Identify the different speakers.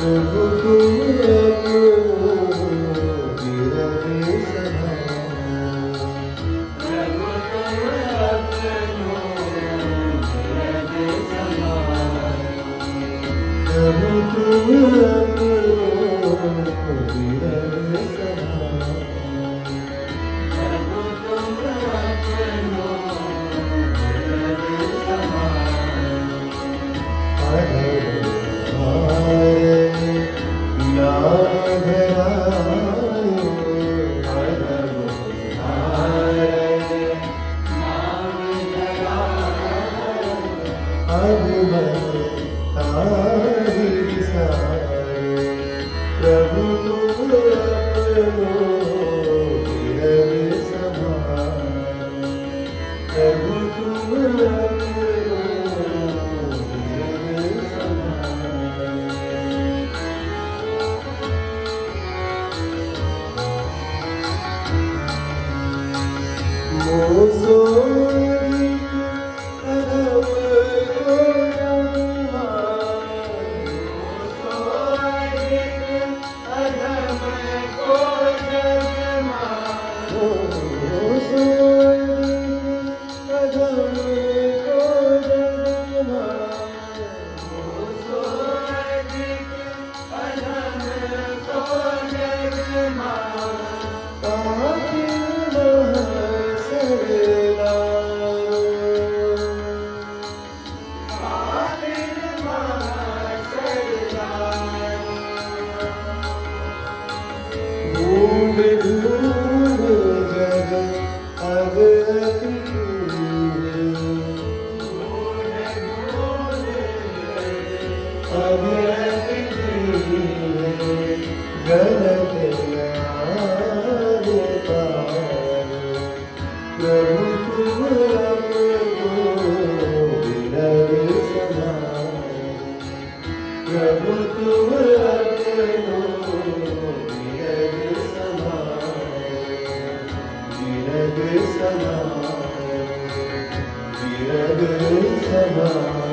Speaker 1: प्रभु तुम अपनो विरह समायो। प्रभु तुम अपनो विरह समायो। प्रभु तुम अपनो विरह समायो। प्रभु तुम अपनो विरह समायो। मोसोरी अधम को जन्मा, मोसोरी अधम को जन्मा, मोसोरी अधम को जन्मा, मोसोरी अधम को जन्मा। प्रभु तुम अपनो विरह समायो। प्रभु तुम अपनो विरह समायो। विरह समायो। विरह समायो।